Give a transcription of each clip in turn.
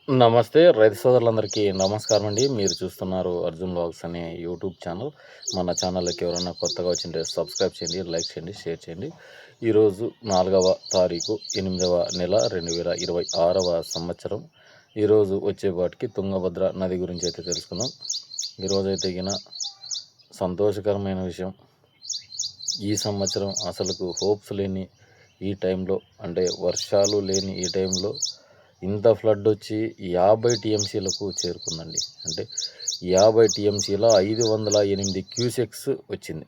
నమస్తే రైతు సోదరులందరికీ నమస్కారం అండి. మీరు చూస్తున్నారు అర్జున్ వ్లాగ్స్ అనే యూట్యూబ్ ఛానల్. మన ఛానల్‌లోకి ఎవరైనా కొత్తగా వచ్చింటే సబ్స్క్రైబ్ చేయండి, లైక్ చేయండి, షేర్ చేయండి. ఈరోజు 4వ తారీఖు 8వ నెల 2026వ సంవత్సరం. ఈరోజు వచ్చేపాటికి తుంగభద్ర నది గురించి అయితే తెలుసుకుందాం. ఈరోజైతే సంతోషకరమైన విషయం. ఈ సంవత్సరం అసలుకు హోప్స్ లేని ఈ టైంలో, అంటే వర్షాలు లేని ఈ టైంలో ఇంత ఫ్లడ్ వచ్చి 50 టీఎంసీలకు చేరుకుందండి. అంటే 50 టీఎంసీల 508 క్యూసెక్స్ వచ్చింది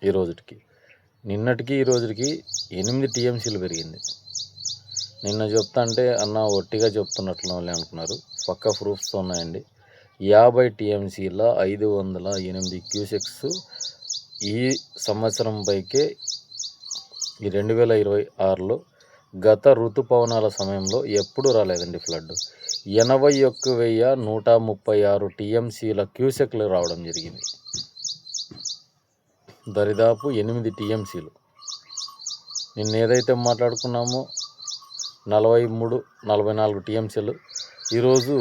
ఈ రోజుకి. నిన్నటికి ఈ రోజుకి 8 టీఎంసీలు పెరిగింది. నిన్న చెప్తా అంటే అన్న ఒట్టిగా చెప్తున్నట్లు వాళ్ళు అనుకున్నారు. పక్కా ప్రూఫ్స్తో ఉన్నాయండి. 50 టీఎంసీల 508 క్యూసెక్స్ ఈ సంవత్సరం పైకే ఈ 2026లో గత ఋతుపవనాల సమయంలో ఎప్పుడు రాలేదండి ఫ్లడ్. 81,136 టీఎంసీల క్యూసెక్లు రావడం జరిగింది. దరిదాపు 8 టీఎంసీలు. నిన్న ఏదైతే మాట్లాడుకున్నామో 43, 44 టీఎంసీలు ఈరోజు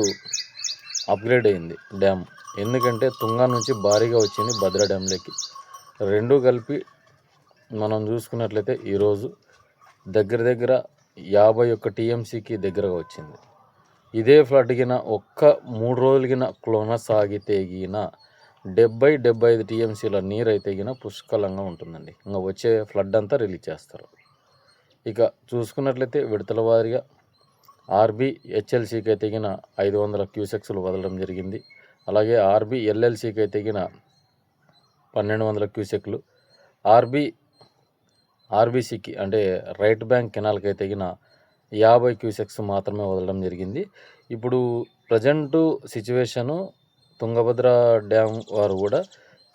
అప్గ్రేడ్ అయింది డ్యామ్. ఎందుకంటే తుంగా నుంచి భారీగా వచ్చింది భద్రా డ్యాంలోకి. రెండు కలిపి మనం చూసుకున్నట్లయితే ఈరోజు దగ్గర 51 టీఎంసీకి దగ్గరగా వచ్చింది. ఇదే ఫ్లడ్ ఒక్క 3 రోజులు కొనసాగితే 70-75 టీఎంసీల నీరు అయితే పుష్కలంగా ఉంటుందండి. ఇంకా వచ్చే ఫ్లడ్ అంతా రిలీజ్ చేస్తారు. ఇక చూసుకున్నట్లయితే విడతల వారీగా ఆర్బీ హెచ్ఎల్సీకి అయితే 500 క్యూసెక్స్లు వదలడం జరిగింది. అలాగే ఆర్బీ ఎల్ఎల్సీకి అయితే 1200 క్యూసెక్లు, ఆర్బీసీకి అంటే రైట్ బ్యాంక్ కెనాల్కి అయితే 50 క్యూసెక్స్ మాత్రమే వదలడం జరిగింది. ఇప్పుడు ప్రజెంటు సిచ్యువేషను తుంగభద్ర డ్యామ్ వారు కూడా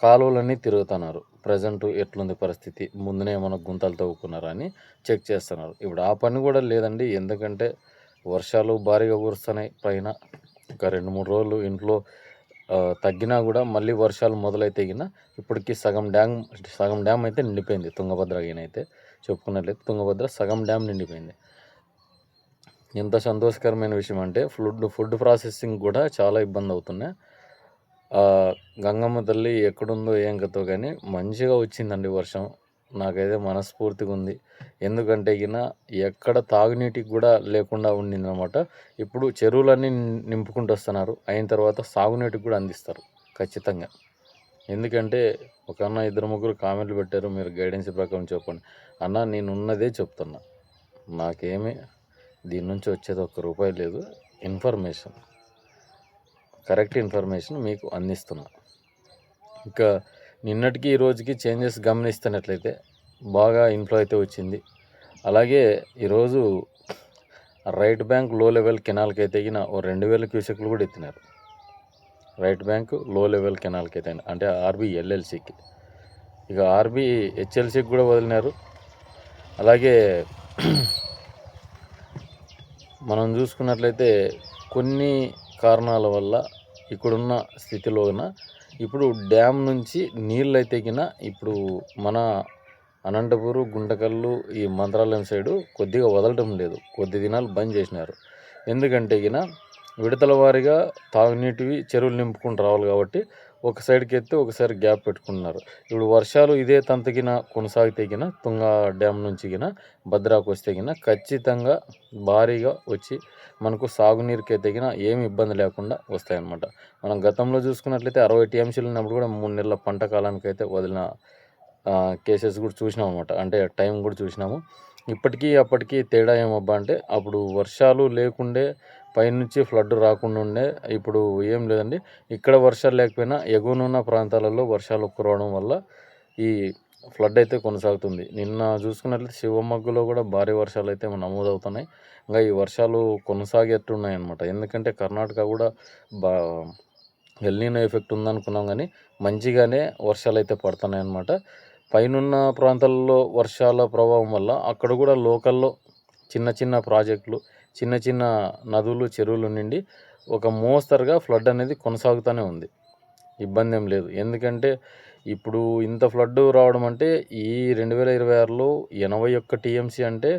కాలువలన్నీ తిరుగుతున్నారు. ప్రజెంటు ఎట్లుంది పరిస్థితి, ముందునే ఏమైనా గుంతలు తవ్వుకున్నారా అని చెక్ చేస్తున్నారు. ఇప్పుడు ఆ పని కూడా లేదండి. ఎందుకంటే వర్షాలు భారీగా కురుస్తున్నాయి. పైన ఒక 2-3 రోజులు ఇంట్లో తగ్గినా కూడా మళ్ళీ వర్షాలు మొదలైతే ఇప్పటికి సగం డ్యామ్ అయితే నిండిపోయింది. తుంగభద్ర అయితే చెప్పుకున్నట్లయితే తుంగభద్ర సగం డ్యామ్ నిండిపోయింది. ఎంత సంతోషకరమైన విషయం అంటే ఫుడ్ ప్రాసెసింగ్ కూడా చాలా ఇబ్బంది అవుతున్నాయి. గంగమ్మ తల్లి ఎక్కడుందో ఏం కథో కానీ మంచిగా వచ్చిందండి వర్షం. నాకైతే మనస్ఫూర్తిగా ఉంది. ఎందుకంటే ఎక్కడ తాగునీటికి కూడా లేకుండా ఉండిందనమాట. ఇప్పుడు చెరువులన్నీ నింపుకుంటూ వస్తున్నారు. అయిన తర్వాత సాగునీటికి కూడా అందిస్తారు ఖచ్చితంగా. ఎందుకంటే ఒక అన్న 2-3 కామెంట్లు పెట్టారు, మీరు గైడెన్స్ ప్రకారం చెప్పండి. అన్న నేను ఉన్నదే చెప్తున్నా, నాకేమీ దీని నుంచి వచ్చేది ₹1 లేదు. కరెక్ట్ ఇన్ఫర్మేషన్ మీకు అందిస్తున్నా. ఇక నిన్నటికి ఈ రోజుకి చేంజెస్ గమనిస్తున్నట్లయితే బాగా ఇన్ఫ్లో అయితే వచ్చింది. అలాగే ఈరోజు రైట్ బ్యాంక్ లో లెవెల్ కెనాల్కి అయితే 2000 క్యూసెక్లు కూడా ఎత్తినారు. రైట్ బ్యాంక్ లో లెవెల్ కెనాల్కి అయితే అంటే ఆర్బీ ఎల్ఎల్సీకి. ఇక ఆర్బీ హెచ్ఎల్సీకి కూడా వదిలినారు. అలాగే మనం చూసుకున్నట్లయితే కొన్ని కారణాల వల్ల ఇక్కడున్న స్థితిలోన ఇప్పుడు డ్యామ్ నుంచి నీళ్ళు అయితే ఇప్పుడు మన అనంతపురం, గుంటకల్లు, ఈ మంత్రాలయం సైడు కొద్దిగా వదలటం లేదు. కొద్ది దినాలు బంద్ చేసినారు. ఎందుకంటే విడతల వారీగా తాగునీటివి చెరువులు నింపుకుంటూ రావాలి కాబట్టి ఒక సైడ్కి ఎత్తి ఒకసారి గ్యాప్ పెట్టుకున్నారు. ఇప్పుడు వర్షాలు ఇదే తంతకిన కొనసాగితే తుంగా డ్యామ్ నుంచి భద్రాకు వస్తే ఖచ్చితంగా భారీగా వచ్చి మనకు సాగునీరుకి అయితే ఏమి ఇబ్బంది లేకుండా వస్తాయన్నమాట. మనం గతంలో చూసుకున్నట్లయితే 60 టీఎంసీలు ఉన్నప్పుడు కూడా 3 నెలల పంట కాలానికి అయితే వదిలిన కేసెస్ కూడా చూసినాం అనమాట. అంటే టైం కూడా చూసినాము. ఇప్పటికీ అప్పటికి తేడా ఏమబ్బా అంటే అప్పుడు వర్షాలు లేకుండే, పైనుంచి ఫ్లడ్ రాకుండా ఉండే. ఇప్పుడు ఏం లేదండి. ఇక్కడ వర్షాలు లేకపోయినా ఎగువనున్న ప్రాంతాలలో వర్షాలు కురవడం వల్ల ఈ ఫ్లడ్ అయితే కొనసాగుతుంది. నిన్న చూసుకున్నట్లయితే శివమొగ్గలో కూడా భారీ వర్షాలు అయితే నమోదవుతున్నాయి. ఇంకా ఈ వర్షాలు కొనసాగేట్టున్నాయన్నమాట. ఎందుకంటే కర్ణాటక కూడా ఎల్నినో ఎఫెక్ట్ ఉందనుకున్నాం, కానీ మంచిగానే వర్షాలు అయితే పడుతున్నాయి అన్నమాట. పైనున్న ప్రాంతాల్లో వర్షాల ప్రభావం వల్ల అక్కడ కూడా లోకల్లో చిన్న ప్రాజెక్టులు, చిన్న నదులు, చెరువులు నిండి ఒక మోస్తరుగా ఫ్లడ్ అనేది కొనసాగుతూనే ఉంది. ఇబ్బంది ఏం లేదు. ఎందుకంటే ఇప్పుడు ఇంత ఫ్లడ్ రావడం అంటే ఈ 2026లో 81 టీఎంసీ అంటే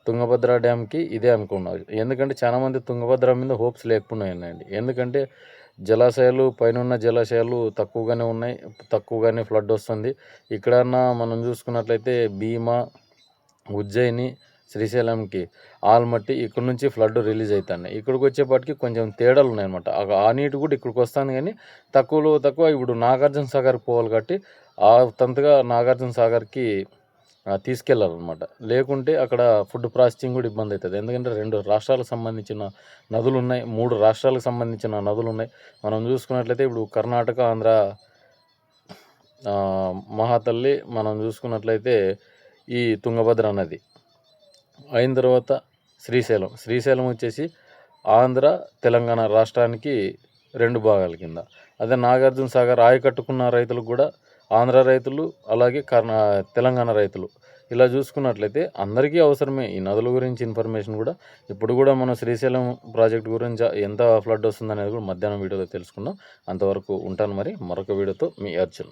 తుంగభద్ర డ్యామ్కి ఇదే అనుకున్నారు. ఎందుకంటే చాలామంది తుంగభద్ర మీద హోప్స్ లేకుండా ఉన్నాయండి. ఎందుకంటే జలాశయాలు పైనున్న జలాశయాలు తక్కువగానే ఉన్నాయి, తక్కువగానే ఫ్లడ్ వస్తుంది. ఇక్కడన్నా మనం చూసుకున్నట్లయితే భీమా, ఉజ్జయిని, శ్రీశైలంకి ఆల్మట్టి ఇక్కడ నుంచి ఫ్లడ్ రిలీజ్ అవుతున్నాయి. ఇక్కడికి వచ్చేపాటికి కొంచెం తేడాలు ఉన్నాయన్నమాట. ఆ నీటి కూడా ఇక్కడికి వస్తుంది, కానీ తక్కువలో తక్కువ ఇప్పుడు నాగార్జున సాగర్కి పోవాలి కాబట్టి ఆ తంతుగా నాగార్జున సాగర్కి తీసుకెళ్ళాలన్నమాట. లేకుంటే అక్కడ ఫుడ్ ప్రాసెసింగ్ కూడా ఇబ్బంది అవుతుంది. ఎందుకంటే 2 రాష్ట్రాలకు సంబంధించిన నదులు ఉన్నాయి, 3 రాష్ట్రాలకు సంబంధించిన నదులు ఉన్నాయి. మనం చూసుకున్నట్లయితే ఇప్పుడు కర్ణాటక, ఆంధ్ర మహాతల్లి మనం చూసుకున్నట్లయితే ఈ తుంగభద్ర నది అయిన తర్వాత శ్రీశైలం వచ్చేసి ఆంధ్ర, తెలంగాణ రాష్ట్రానికి 2 భాగాల కింద. అదే నాగార్జున సాగర్ ఆయకట్టుకున్న రైతులకు కూడా ఆంధ్ర రైతులు, అలాగే తెలంగాణ రైతులు ఇలా చూసుకున్నట్లయితే అందరికీ అవసరమే ఈ నదుల గురించి ఇన్ఫర్మేషన్ కూడా. ఇప్పుడు కూడా మనం శ్రీశైలం ప్రాజెక్ట్ గురించి ఎంత ఫ్లడ్ వస్తుందనేది కూడా మధ్యాహ్నం వీడియోలో తెలుసుకుందాం. అంతవరకు ఉంటాను మరి. మరొక వీడియోతో మీ అర్జున్.